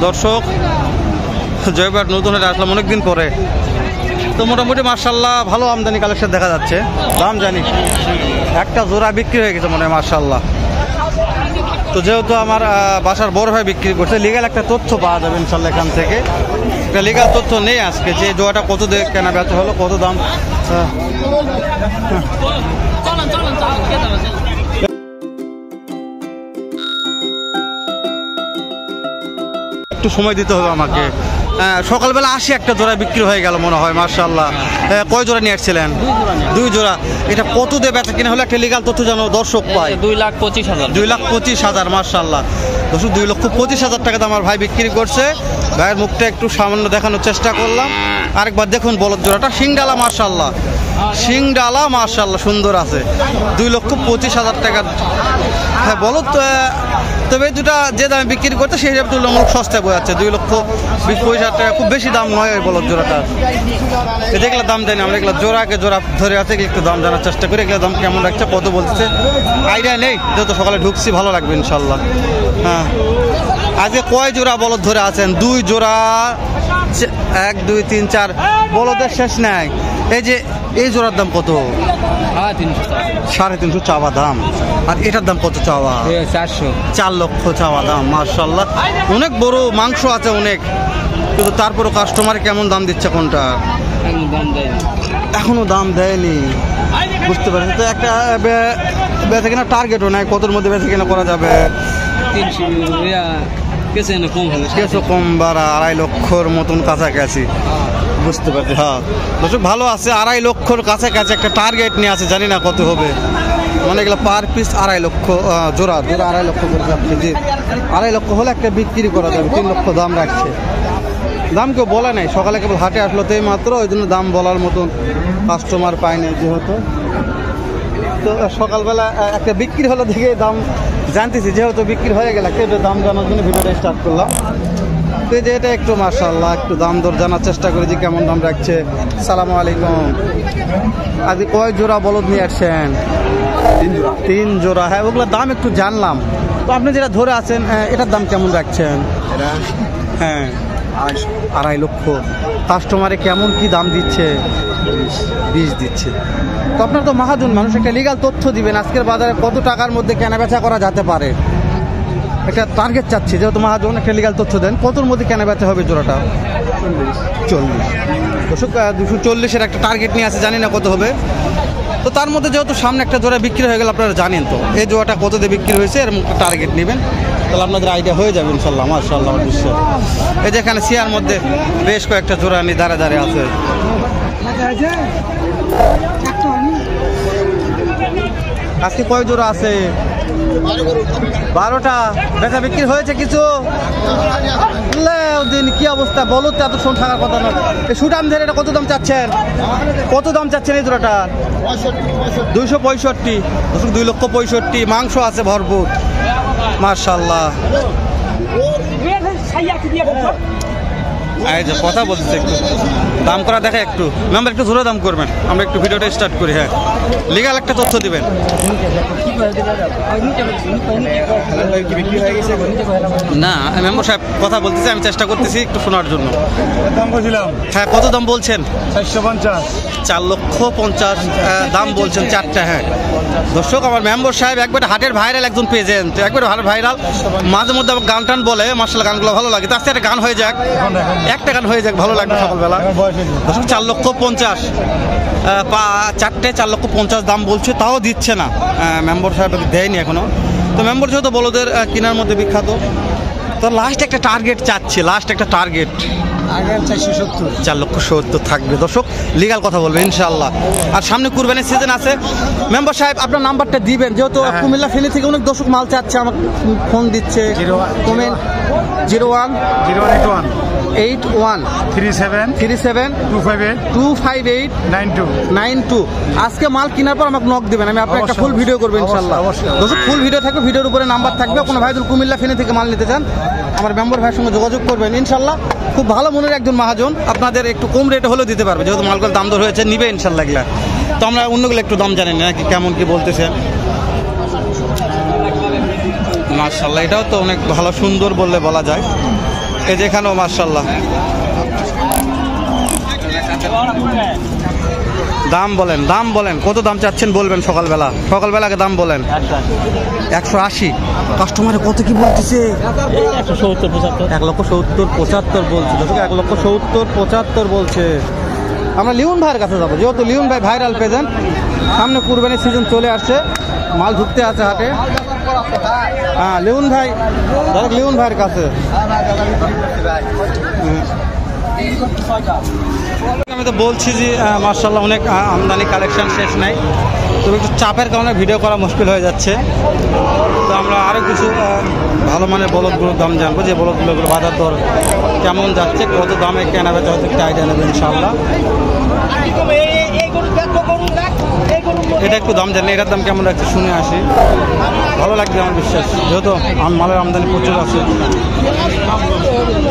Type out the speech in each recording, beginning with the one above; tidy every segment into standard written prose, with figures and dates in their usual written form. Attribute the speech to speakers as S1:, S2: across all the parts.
S1: দর্শক জয়বাট নতুন হাটে আসলাম অনেকদিন পরে। তো মোটামুটি মার্শাল্লাহ ভালো আমদানি কালেকশন দেখা যাচ্ছে। দাম জানি একটা জোড়া বিক্রি হয়ে গেছে মনে হয় মার্শাল্লাহ। তো যেহেতু আমার বাসার বড় ভাই বিক্রি করছে, লিগাল একটা তথ্য পাওয়া যাবে ইনশাল্লাহ এখান থেকে। একটা লিগাল তথ্য নেই আজকে, যে জোড়াটা কত দিয়ে কেনা বেচা হলো, কত দাম। একটু সময় দিতে হবে আমাকে। সকালবেলা আসি একটা জোড়া বিক্রি হয়ে গেল মনে হয় মার্শাল্লাহ। কয় জোড়া নিয়ে আসছিলেন? 2 জোড়া। এটা কত দিয়ে বেচা কিনা হলে একটা লিগাল তথ্য যেন দর্শক পায়।
S2: 2,25,000
S1: 2,25,000 মার্শাল্লাহ। 2,25,000 টাকা দিয়ে আমার ভাই বিক্রি করছে। ভাইয়ের মুখটা একটু সামান্য দেখানোর চেষ্টা করলাম। আরেকবার দেখুন বলদ জোড়াটা, শিংডালা মার্শাল্লাহ, শিংডালা মার্শাল্লাহ সুন্দর আছে। 2,25,000 টাকা। হ্যাঁ বলদ, তবে দুটা যে দামে বিক্রি করতে সেই হিসাবে তুলনামূলক সস্তায় বয়ে যাচ্ছে। 2,20,000 টাকা খুব বেশি দাম নয় ওই বলদ জোড়াটা। যেগুলো দাম জানি আমরা, এগুলো জোড়াকে জোড়া ধরে আছে, একটু দাম জানার চেষ্টা করি। এগুলো দাম কেমন রাখছে, কত বলছে আইডিয়া নেই, যেহেতু সকালে ঢুকছি, ভালো লাগবে ইনশাল্লাহ। হ্যাঁ, আজকে কয় জোড়া বলদ ধরে আছেন? 2 জোড়া, 1 2 3 4 বলদের শেষ নাই। এই যে এই জোড়ার দাম কত? 350 চাওয়া দাম। আর এটার দাম কত চাওয়া? 4 লক্ষ চাওয়া দাম মার্শাল্লাহ। অনেক বড় মাংস আছে অনেক, কিন্তু তারপরও কাস্টমার কেমন দাম দিচ্ছে কোনটা? এখনো দাম দেয়নি, বুঝতে পারছি। তো একটা বেচা কিনা টার্গেটও নাই, কতর মধ্যে বেচা কিনা করা যাবে? 300 কিছু কম, 2.5 লক্ষর মতন কাছাকাছি, বুঝতে পারছি। হ্যাঁ দর্শক ভালো আছে, 2.5 লক্ষর কাছাকাছি একটা টার্গেট নিয়ে আছে, জানি না কত হবে। মানে এগুলো পার পিস 2.5 লক্ষ, জোড়া 2.5 লক্ষ করে যাচ্ছে। যে 2.5 লক্ষ হলে একটা বিক্রি করা যাবে। 3 লক্ষ দাম রাখছে। দাম কেউ বলে নাই, সকালে কেবল হাটে আসলো তো এই মাত্র, ওই জন্য দাম বলার মতন কাস্টমার পায়নি যেহেতু। তো সকালবেলা একটা বিক্রি হলো দেখে দাম জানতেছি, যেহেতু বিক্রি হয়ে গেল একটা দাম জানার জন্য ভিডিওটা স্টার্ট করলাম। তো যে এটা একটু মাশাআল্লাহ একটু দাম দর জানার চেষ্টা করেছি কেমন দাম রাখছে। সালামু আলাইকুম। আজ কয় জোড়া বলদ নিয়ে আসছেন? 3 জোড়া। হ্যাঁ, ওগুলোর দাম একটু জানলাম। তো আপনি যেটা ধরে আছেন এটার দাম কেমন রাখছেন? হ্যাঁ 2.5 লক্ষ। কাস্টমারে কেমন কি দাম দিচ্ছে? 20 দিচ্ছে। তো আপনার তো মহাজন মানুষ, একটা লিগাল তথ্য দিবেন আজকের বাজারে কত টাকার মধ্যে কেনা বেচা করা যেতে পারে। একটা টার্গেট চাচ্ছি, যেহেতু মহাজন একটা লিগাল তথ্য দেন, কতর মধ্যে কেনা বেচা হবে জোড়াটা? 40। দর্শক 240-এর একটা টার্গেট নিয়ে আছে, জানি না কত হবে। তো তার মধ্যে যেহেতু সামনে একটা জোড়া বিক্রি হয়ে গেল, আপনারা জানেন তো এই জোড়াটা কত দিয়ে বিক্রি হয়েছে, এর একটা টার্গেট নেবেন, তাহলে আপনাদের আইডিয়া হয়ে যাবে ইনশাল্লাহ। মাশাআল্লাহ বিশ্বাস। এই যে এখানে সিয়ার মধ্যে বেশ কয়েকটা জোড়া নিয়ে দাঁড়ে আছে। আজকে কয় জোড়া আছে? 12টা। বেচা বিক্রি হয়েছে কিছু? দিন কি অবস্থা, বলো তো এত শোন থাকার কথা না। এই সুটাম ধরে এটা কত দাম চাচ্ছেন? কত দাম চাচ্ছেন এই জোড়াটা? 265। 2,65,000। মাংস আছে ভরপুর মাশাআল্লাহ। এই যে কথা বলছে, একটু দাম করা দেখে, একটু মেম্বার একটু জোরে দাম করবেন, আমরা একটু ভিডিওটা স্টার্ট করি। হ্যাঁ, লিগাল একটা তথ্য দিবেন। না মেম্বার সাহেব কথা বলতেছি, আমি চেষ্টা করতেছি একটু শোনার জন্য। হ্যাঁ, কত দাম বলছেন? 4,50,000 দাম বলছেন 4টা। হ্যাঁ দর্শক, আমার মেম্বার সাহেব একবারে হাটের ভাইরাল একজন পেয়েছেন, তো একবারে ভাইরাল। মাঝে মধ্যে গান টান বলে, মার্শাল্লাহ গানগুলো ভালো লাগে। তো আজকে একটা গান হয়ে যাক, একটা গান হয়ে যাক, ভালো লাগবে সকালবেলা। 4,50,000 4টে 4,50,000 দাম বলছে, তাও দিচ্ছে না মেম্বার সাহেব, দেয়নি এখনো। তো মেম্বার যেহেতু বলদের কেনার মধ্যে বিখ্যাত, তো লাস্ট একটা টার্গেট চাচ্ছে, লাস্ট একটা টার্গেট 4,70,000 থাকবে। দর্শক লিগাল কথা বলবে ইনশাল্লাহ। আর সামনে কুরবানির সিজন আছে। মেম্বার সাহেব আপনার নাম্বারটা দিবেন, যেহেতু কুমিল্লা ফেনী থেকে অনেক দর্শক মাল চাচ্ছে, আমার ফোন দিচ্ছে। 01-37-258-92 আজকে মাল কেনার পর আমাকে নক দিবেন, আমি আপনার একটা ফুল ভিডিও করবো ইনশাল্লাহ। দর্শক ফুল ভিডিও থাকবে, ভিডিওর উপরে নাম্বার থাকবে। কোনো ভাই যদি কুমিল্লা ফেনী থেকে মাল নিতে চান, আমার মেম্বার ভাইয়ের সঙ্গে যোগাযোগ করবেন ইনশাল্লাহ। খুব ভালো মনের একজন মহাজন, আপনাদের একটু কম রেটে হলেও দিতে পারবে, যেহেতু মালগুলো দাম দর হয়েছে, নিবে ইনশাল্লাহ এগুলা। তো আমরা অন্যগুলো একটু দাম জানেন নাকি কেমন কি বলতেছেন। মাশাআল্লাহ, এটাও তো অনেক ভালো সুন্দর বললে বলা যায়। এই যে এখানেও মাশাআল্লাহ। দাম বলেন কত দাম চাচ্ছেন বলবেন সকালবেলাকে দাম বলেন। 180। কাস্টমারে কত কি বলতেছে? 1,70,75 বলছে। 1,70,75 বলছে। আমরা লিওন ভাইয়ের কাছে যাবো, যেহেতু লিওন ভাই ভাইরাল প্রেজেন্ট, সামনে কুরবানির সিজন চলে আসছে, মাল ঢুকতে আছে হাটে। হ্যাঁ লিওন ভাই, লিওন ভাইয়ের কাছে। আমি তো বলছি যে মাশাআল্লাহ অনেক আমদানি, কালেকশন শেষ নাই, তবে একটু চাপের কারণে ভিডিও করা মুশকিল হয়ে যাচ্ছে। তো আমরা আরও কিছু ভালো মানের বলদগুলোর দাম জানবো, যে বলদগুলোর বাজার দর কেমন যাচ্ছে, কত দামে কেনা বেচা হয়তো একটা আইডিয়া নেবে ইনশাআল্লাহ। এটা একটু দাম জানি, এটার দাম কেমন রাখছে শুনে আসি, ভালো লাগবে আমার বিশ্বাস, যেহেতু মালের আমদানি প্রচুর আছে।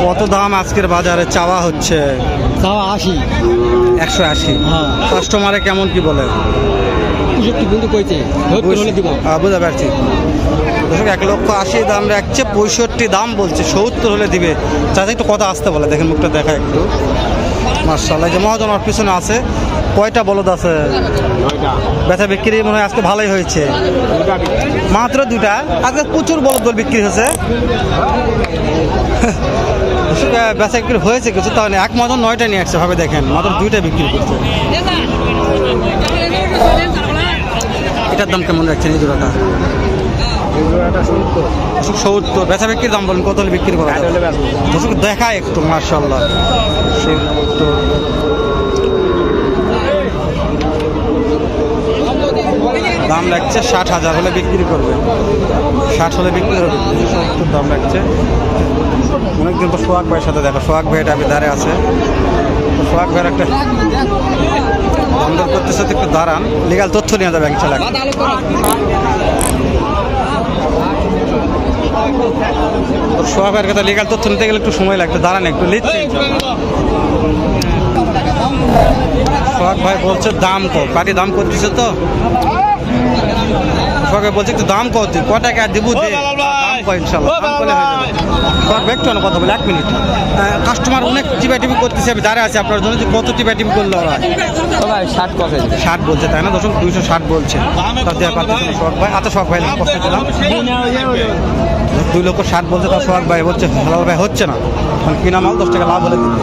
S1: কত দাম আজকের বাজারে চাওয়া হচ্ছে? 180। কাস্টমারে কেমন কি বলে? বুঝতে পারছি। 1,80,000 দাম রাখছে, 65 দাম বলছে, 70 হলে দিবে। চাচা একটু কথা আসতে বলে, দেখেন মুখটা দেখা একটু। মাশাআল্লাহ, যে মহাজন আমার পিছনে আছে, কয়টা বলদ আছে? বেচা বিক্রি মনে হয় আজকে ভালোই হয়েছে, মাত্র 2টা। আজকে প্রচুর বলদ বিক্রি হয়েছে, বেচা বিক্রি হয়েছে কিছু, তাহলে এক মহাজন 9টা নিয়ে আসছে ভাবে, দেখেন মাত্র 2টা বিক্রি করছে। এটার দাম কেমন রাখছেন এই জোড়াটা? 70। বেচা বিক্রির দাম বলেন কত হলে বিক্রি করা যাবে? দেখায় একটু। মাশাআল্লাহ, 70। দাম লাগছে 60,000 হলে বিক্রি করবে, 60 হলে বিক্রি করবে। 70 দাম লাগছে। অনেকদিন পর সোহাগ ভাইয়ের সাথে দেখা, সোহাগ ভাই এটা দাঁড়ে আছে। সোহাগ ভাইয়ের একটা দাম দর করতেছে, একটু দাঁড়ান, লিগাল তথ্য নিয়ে যাবে ইনশাআল্লাহ। সোহাগ ভাইয়ের কথা লিগাল তথ্য নিতে গেলে একটু সময় লাগবে, দাঁড়ান একটু লিখছি। সোহাগ ভাই বলছে দাম কত, পাটি দাম করতেছে তো, সোহাগ ভাই বলছে একটু দাম কত, ক টাকা দিব দে, দাম কয় ইনশাআল্লাহ, দাম করলে হয়ে যাবে। সোহাগ ভাই একটু কথা বলে, 1 মিনিট। কাস্টমার অনেক টিপি করতেছে, আমি দাঁড়িয়ে আছি আপনার জন্য, যে কত টিপি করলো ওরা? 60 বলছে, তাই না? 260 বলছে। সোহাগ ভাই, আচ্ছা সোহাগ ভাই কষ্ট দিলাম, 2,60,000 বলছে, তার সোহাগ ভাই বলছে হালাল ভাই হচ্ছে না, কারণ কিনা মাল 10 টাকা লাভ হলে দিতে।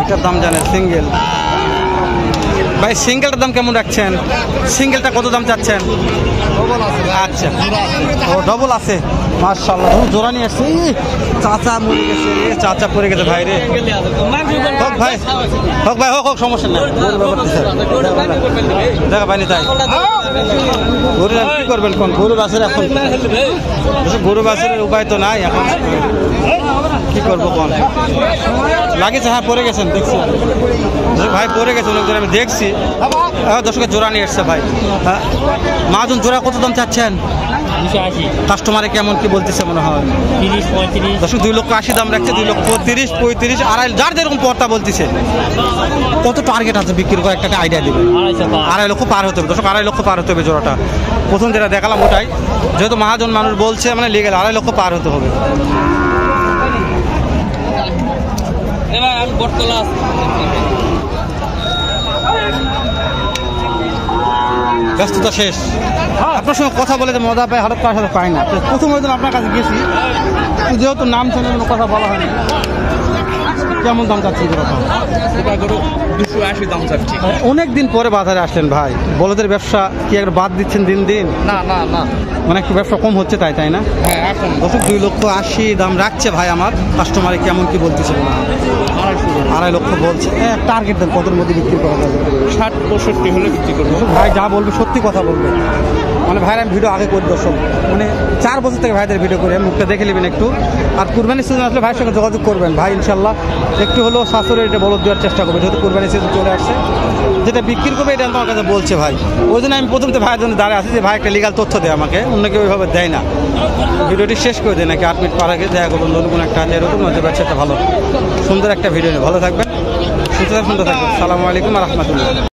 S1: এটার দাম জানেন সিঙ্গেল ভাই, সিঙ্গেলটার দাম কেমন রাখছেন? সিঙ্গেলটা কত দাম চাচ্ছেন? আচ্ছা, ও ডবল আছে। মাশাআল্লাহ, জোড়া নিয়ে আসছে। চাচা মরে গেছে রে, চাচা পড়ে গেছে ভাই রে। হোক ভাই, হোক সমস্যা নাই, দেখা পাইনি তাই। গরু কি করবেন কোন? গরু বাছুর এখন, গরু বাছুরের উপায় তো নাই এখন, কি করবো কোন? লাগেছে, হ্যাঁ পড়ে গেছেন দেখছি ভাই, পড়ে গেছে অনেক আমি দেখছি। দর্শকের জোড়া নিয়ে এসছে ভাই। হ্যাঁ মাজন জোড়া কত দাম চাচ্ছেন?
S2: 280।
S1: কাস্টমারে কেমন কি বলতেছে মনে হয়?
S2: 30-35।
S1: দর্শক 2,80,000 দাম রাখছে, 2,30,000, 35, 2.5, যার যেরকম পর্তা বলতেছে। কত টার্গেট আছে বিক্রি করে একটা আইডিয়া দিবে? 2.5 লক্ষ পার হতে হবে দর্শক, 2.5 লক্ষ পার হতে হবে জোড়াটা। প্রথম যেটা দেখালাম ওটাই, যেহেতু মহাজন মানুষ বলছে মানে লিগেল 2.5 লক্ষ পার হতে হবে। ব্যস্ততা শেষ, আপনার সঙ্গে কথা বলে যে মজা পাই, হঠাৎ কার সাথে পাই না। প্রথম দিন আপনার কাছে গেছি, যেহেতু নাম শুনে কথা বলা হয়নি। কেমন দাম চাচ্ছি?
S2: 280 দাম চাচ্ছি।
S1: অনেক দিন পরে বাজারে আসলেন ভাই, বলদের ব্যবসা কি একবার বাদ দিচ্ছেন দিন দিন?
S2: না,
S1: মানে একটু ব্যবসা কম হচ্ছে তাই না?
S2: হ্যাঁ এখন
S1: 2,80,000 দাম রাখছে ভাই আমার। কাস্টমারে কেমন কি বলতেছে? 2.5 লক্ষ বলছে। টার্গেট দেন কতর মধ্যে বিক্রি করা যাবে?
S2: 60-65 হলে বিক্রি করবো
S1: ভাই, যা বলবে সত্যি কথা বলবে। মানে ভাইয়ের আমি ভিডিও আগে করি দর্শক, মানে 4 বছর থেকে ভাইদের ভিডিও করি, মুখটা দেখে নেবেন একটু। আর কুরবানির সিজন আসলে ভাইয়ের সঙ্গে যোগাযোগ করবেন ভাই, ইনশাল্লাহ একটু হলেও শাশুড়ি এটা বলদ দেওয়ার চেষ্টা করবে, যেহেতু কুরবানির সিজন চলে আসছে। যেটা বিক্রি করবে এটা আমার কাছে বলছে ভাই, ওই জন্য আমি প্রথম তো ভাইয়ের জন্য দাঁড়িয়ে আছি যে ভাই একটা লিগাল তথ্য দেয় আমাকে, অন্য কেউ ওইভাবে দেয় না। ভিডিওটি শেষ করে দেয় নাকি 8 মিনিট পার আগে দেখা করবেন নতুন একটা এরকম হতে পারছে, একটা ভালো সুন্দর একটা ভিডিও নিয়ে ভালো থাকবেন, সুন্দর থাকবেন। আসসালামু আলাইকুম ওয়া রাহমাতুল্লাহ।